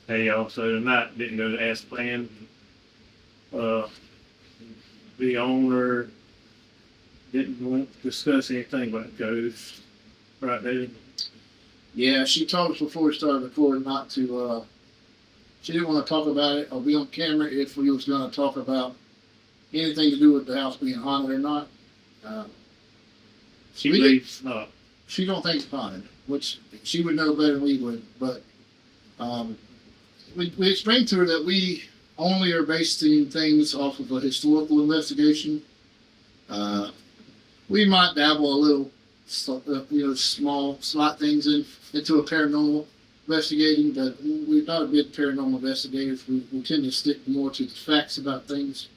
Hey, also tonight didn't go as planned. Uh, the owner didn't want to discuss anything about ghosts right there. Yeah, she told us before we started recording not to. She didn't want to talk about it or be on camera if we was going to talk about anything to do with the house being haunted or not. Uh, She we believes not. she don't think it's haunted, which she would know better than we would. But we explained to her that we only are basing things off of a historical investigation. Uh, we might dabble a little, small, slight things into a paranormal investigating, but we're not a big paranormal investigators. We tend to stick more to the facts about things.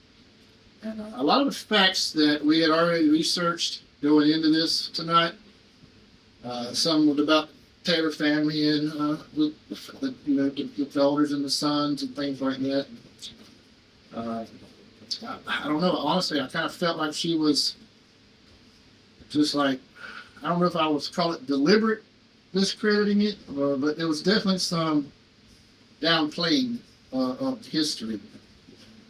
And a lot of the facts that we had already researched going into this tonight, some was about Taylor family and the elders and the sons and things like that. Uh, I don't know. Honestly, I kind of felt like she was just like, I don't know if I would call it deliberate discrediting it, but there was definitely some downplaying of history.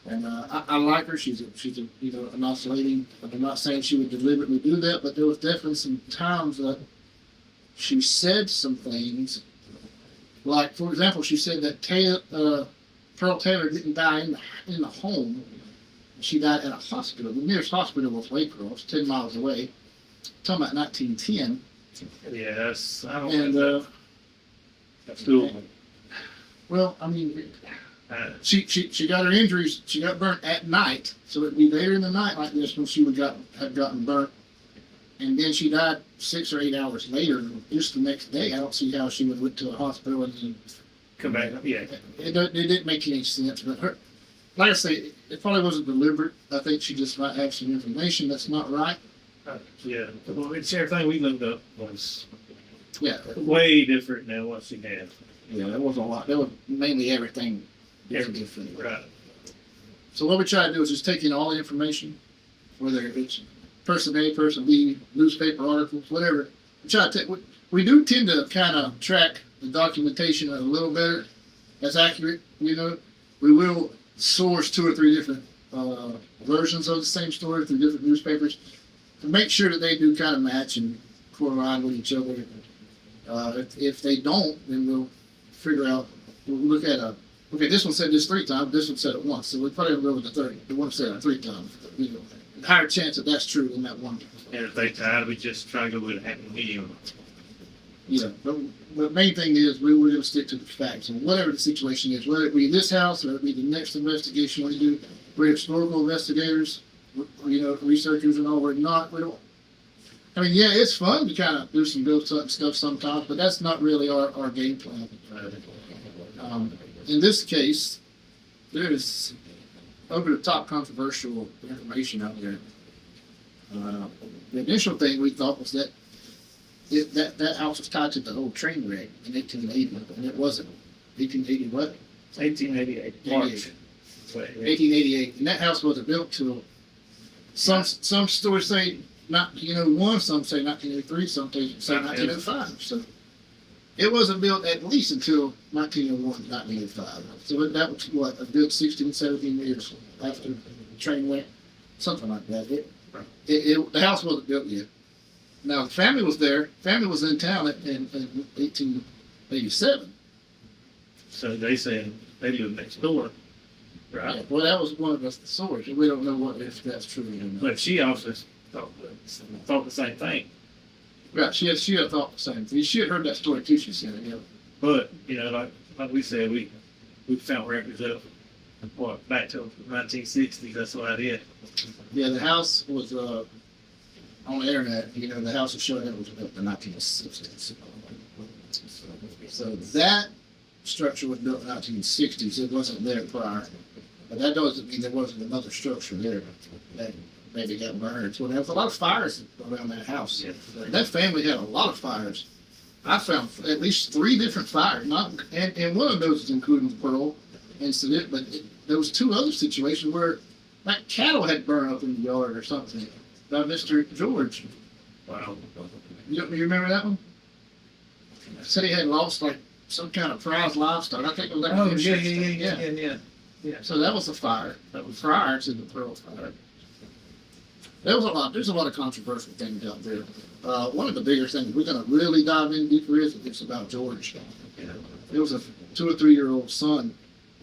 And I like her. She's a nice lady. I'm not saying she would deliberately do that, but there was definitely some times that she said some things. Like, for example, she said that Pearl Taylor didn't die in the home. She died at a hospital. The nearest hospital was Waycross, 10 miles away. Talking about 1910. Yes, I don't And, know. That's cool. well, I mean, Uh, she got her injuries. She got burnt at night, so it'd be later in the night like this when she had gotten burnt, and then she died 6 or 8 hours later, just the next day. I don't see how she would went to a hospital and come back. Yeah. it didn't make any sense. But her, like I say, it probably wasn't deliberate. I think she just might have some information that's not right. Yeah. Well, it's everything we looked up was Yeah, way different than what she had. yeah, there wasn't a lot. There was mainly everything. Everything. Different. Right. So what we try to do is just take in all the information, whether it's person A, person B, newspaper articles, whatever. We try to take. We do tend to kind of track the documentation a little better. That's accurate. We will source 2 or 3 different versions of the same story through different newspapers to make sure that they do kind of match and correlate with each other. If they don't, then we'll figure out. We'll look at a. Okay, this one said this 3 times. This one said it once. So we probably go with the one said it 3 times. Higher chance that that's true than that one. And if they tied, we just try to go with a happy medium. Yeah, but the main thing is we're going to stick to the facts and whatever the situation is, whether it be this house or it be the next investigation we do. We're historical investigators, researchers and all. We're not. We don't. I mean, yeah, it's fun to kind of do some ghost hunting stuff sometimes, but that's not really our game plan. In this case, there is over the top controversial information out there. The initial thing we thought was that that house was tied to the old train wreck in 1880, and it wasn't. 1880 what? 1888. March. 1888, and that house wasn't built till some stories say some say 1903, some say 1905. So it wasn't built at least until 1901, 1905. So that was what, built 16, 17 years after the train went, something like that. The house wasn't built yet. Now the family was there. Family was in town in 1887. So they said they lived next door, right? Yeah, well, that was one of the stories. We don't know if that's true or not. But she also thought the same thing. Right, she had thought the same thing. She had heard that story too. She said, yeah. But like we said, we found records of back to the 1960s. That's what I did. Yeah, the house was on the internet. The house was showing it was built in the 1960s. So that structure was built in the 1960s. It wasn't there prior, but that doesn't mean there wasn't another structure there that maybe got burned. So there was a lot of fires around that house. Yeah. That family had a lot of fires. I found at least 3 different fires, and one of those is including the Pearl incident, but there was 2 other situations where like cattle had burned up in the yard or something by Mr. George. Wow. You remember that one? Said he had lost like some kind of prize livestock. I think it was like Oh, an yeah, insurance yeah, thing. yeah, yeah, yeah, yeah. So that was a fire. That was prior to the Pearl Fire. There was a lot. There's a lot of controversial things out there. One of the bigger things we're going to really dive in deeper is it's about George. There was a 2 or 3 year old son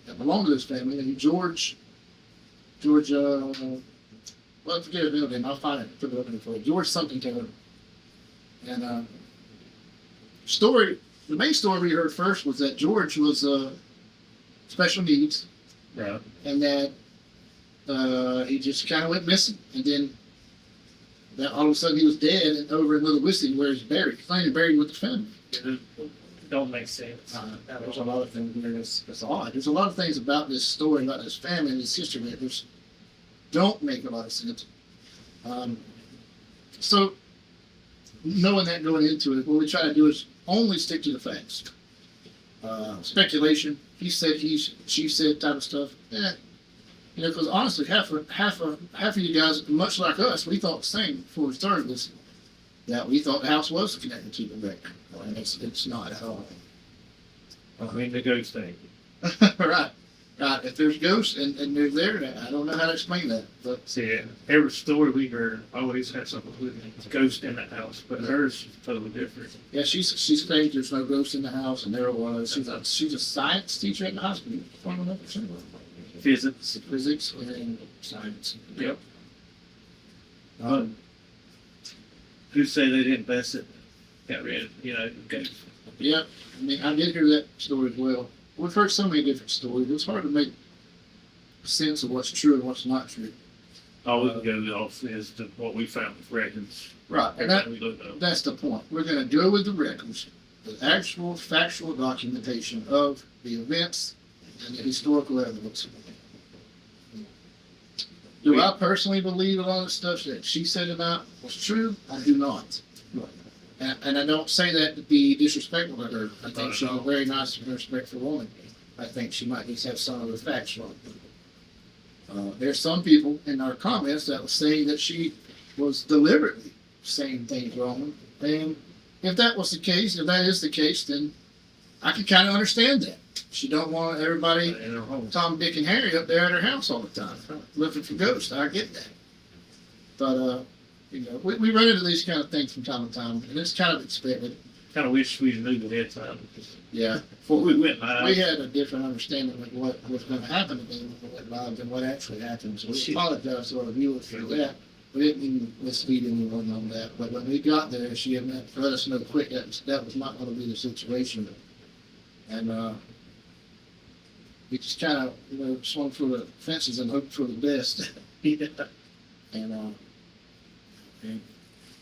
that belonged to this family, and George, well, I forget his middle name. I'll find it. Put it up in for you. George something Taylor. And story. The main story we heard first was that George was special needs, Yeah. and that he just kind of went missing, and then that all of a sudden he was dead and over in Little Whiskey where he's buried. He's not even buried with the family. It don't make sense. There's a lot of things there that's odd. There's a lot of things about this story, about this family and this history that just don't make a lot of sense. So, knowing that going into it, what we try to do is only stick to the facts. Speculation, he said, she said type of stuff. Because honestly, half of you guys, much like us, we thought the same before we started this. That we thought the house was connected to the wreck. And it's not at all. I mean, the ghost thing. Right. If there's ghosts and they're there, I don't know how to explain that. But See, every story we heard always had something with ghost in that house, but hers is totally different. yeah, she's claimed there's no ghost in the house, and there was. She's a science teacher at the hospital. Physics. Physics and science. Yep. Who say they didn't best it? Got rid of, ghost. Yeah, I mean, I did hear that story as well. We've heard so many different stories. It's hard to make sense of what's true and what's not true. All we can go off is what we found with records. Right, and Everything we looked up. that's the point. We're going to go with the records, the actual factual documentation of the events and the historical evidence. Do I personally believe a lot of stuff that she said about was true? I do not. And I don't say that to be disrespectful to her. I think she's a very nice and respectful woman. I think she might just have some of the facts wrong. There's some people in our comments that were saying that she was deliberately saying things wrong. And if that was the case, if that is the case, then I can kind of understand that. She don't want everybody, In her home. Tom, Dick, and Harry up there at her house all the time, looking for ghosts. I get that. But, we run into these kind of things from time to time, and it's kind of expected. Kind of wish we knew ahead of time. Yeah. Before we went live. We had a different understanding of what was going to happen to them when we went live than what actually happened. So we apologize to our viewers for that. We didn't mean to mislead anyone on that. But when we got there, she had let us know quick that was not going to be the situation. And we just kind of, swung for the fences and hoped for the best. And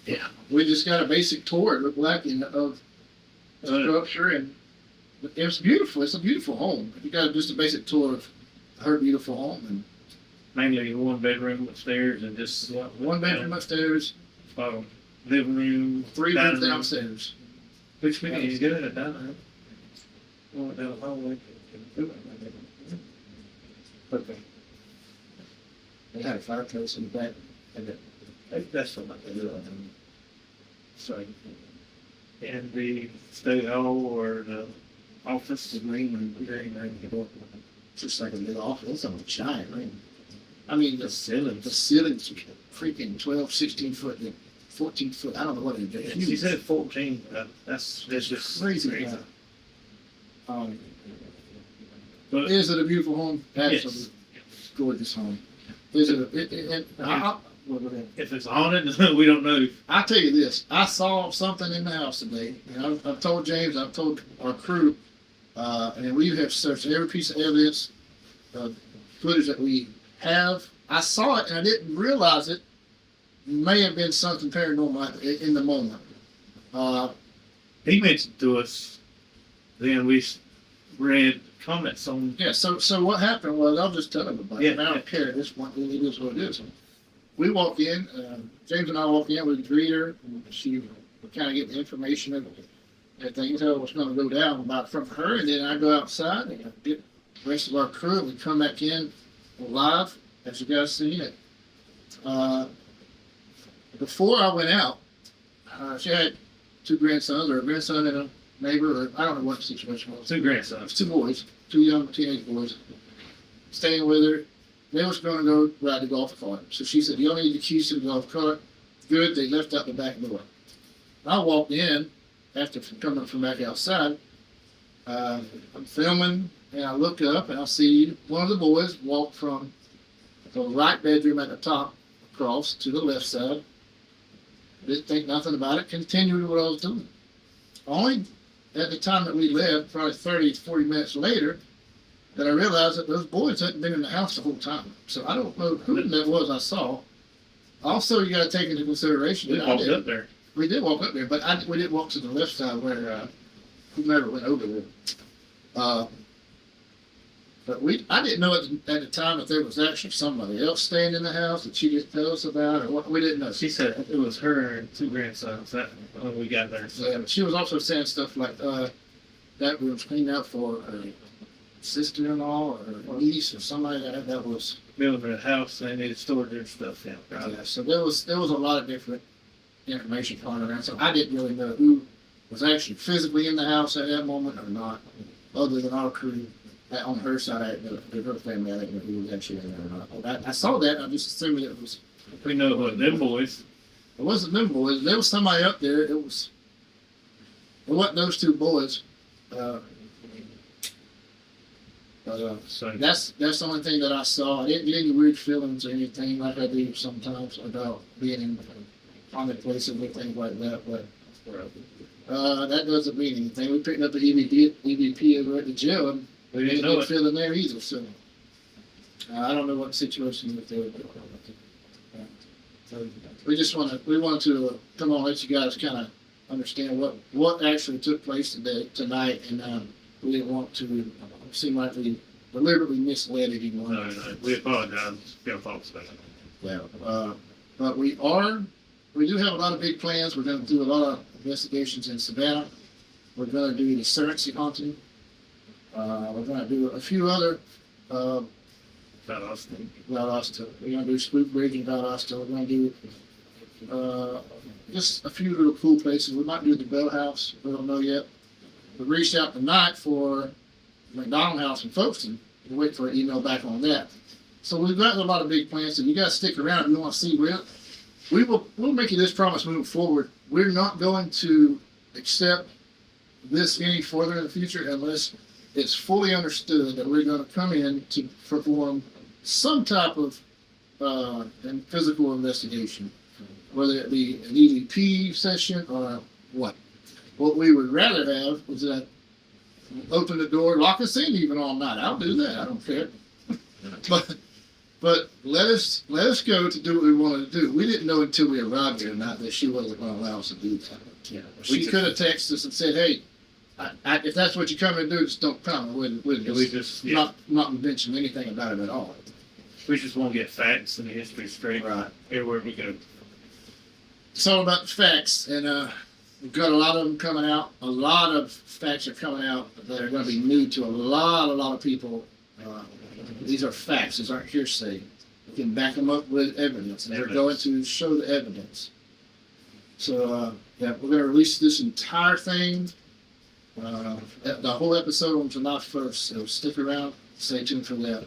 yeah, we just got a basic tour. It looked like of the structure, and it's beautiful. It's a beautiful home. You got just a basic tour of her beautiful home, and Mainly one bedroom upstairs and just one bedroom upstairs, living room, 3 dining rooms room. downstairs. Which means he's good at dining room. Going down the hallway. Okay. They had a fireplace in the back. That's something to do. So, and the study hall or the office. The green room. Just like a little office. It's a giant room. I mean, the ceilings are freaking 12, 16 foot, 14 foot. I don't know what it is. She said 14. That's just crazy. But Is it a beautiful home? Absolutely. yes, Gorgeous home. Is it? if it's haunted, we don't know. I'll tell you this. I saw something in the house today. And I've told James, I've told our crew, and we have searched every piece of evidence, footage that we have. I saw it and I didn't realize it. May have been something paranormal in the moment. He mentioned to us, then we read comments on. Yeah, so what happened was, I'll just tell everybody. Yeah, I don't care at this point. It is what it is. We walk in. James and I walk in with the greeter. And she would kind of get the information of everything. Tell what's going to go down from her, and then I go outside and get the rest of our crew. And we come back in live, as you guys seen it. Before I went out, she had 2 grandsons, or a grandson and a neighbor, or I don't know what the situation was. Two grandsons. Two boys, two young teenage boys, staying with her. They was going to go ride the golf cart. So she said, "You need the keys to the golf cart." Good. They left out the back door. I walked in after coming from back outside. I'm filming, and I look up and I see one of the boys walk from the right bedroom at the top across to the left side. Didn't think nothing about it. Continued what I was doing. Only at the time that we left, probably 30, 40 minutes later, that I realized that those boys hadn't been in the house the whole time. So I don't know who that was I saw. Also, you got to take into consideration We that walked up there. we did walk up there, but we didn't walk to the left side where whomever went over there. But I didn't know at the time if there was actually somebody else staying in the house that she didn't tell us about, or what. We didn't know. She said it was her and two grandsons that when we got there. Yeah, but she was also saying stuff like that room's cleaned out for her sister-in-law or niece or somebody that was. Building a house, they needed storage and stuff. Yeah. Yeah, so there was a lot of different information flying around. So I didn't really know who was actually physically in the house at that moment or not, other than our crew. On her side, I didn't know, her family, I didn't know who was actually in there or not. But I saw that, and I just assumed it was. We know what them boys. It wasn't them boys. There was somebody up there. It wasn't those two boys. So That's the only thing that I saw. I didn't get any weird feelings or anything like I do sometimes about being in haunted places and things like that. But that doesn't mean anything. We picked up an EVP over at the jail, and we didn't know it. feel in there either. So I don't know what the situation with there. We wanted to come on and let you guys kind of understand what actually took place tonight, and we didn't want to seem like we deliberately misled anyone. No, we apologize. Got faults about it. Yeah, but we do have a lot of big plans. We're going to do a lot of investigations in Savannah. We're going to do the Serency haunting. We're going to do a few other Valdosta. Valdosta. We're going to do Spook Bridge in Valdosta. We're going to do just a few little cool places. We might do the Bell House. We don't know yet. We reached out tonight for McDonald House in Folkestone. We're waiting for an email back on that. So we've got a lot of big plans, and you guys stick around if you want to see. We'll make you this promise moving forward. We're not going to accept this any further in the future unless it's fully understood that we're going to come in to perform some type of physical investigation, whether it be an EVP session or what. What we would rather have is that open the door, lock us in even all night. I'll do that. I don't care. But let us go to do what we wanted to do. We didn't know until we arrived here tonight that she wasn't going to allow us to do that. Yeah, She could have texted us and said, "Hey, if that's what you're coming to do, just don't come." We just not mention anything about it at all. We just want to get facts and the history straight. Right. Everywhere we go. It's all about the facts, and we've got a lot of them coming out. A lot of facts are coming out that are going to be new to a lot of people. These are facts. These aren't hearsay. You can back them up with evidence, and they're going to show the evidence. So, yeah, we're going to release this entire thing, the whole episode on July 1st. So stick around. Stay tuned for that.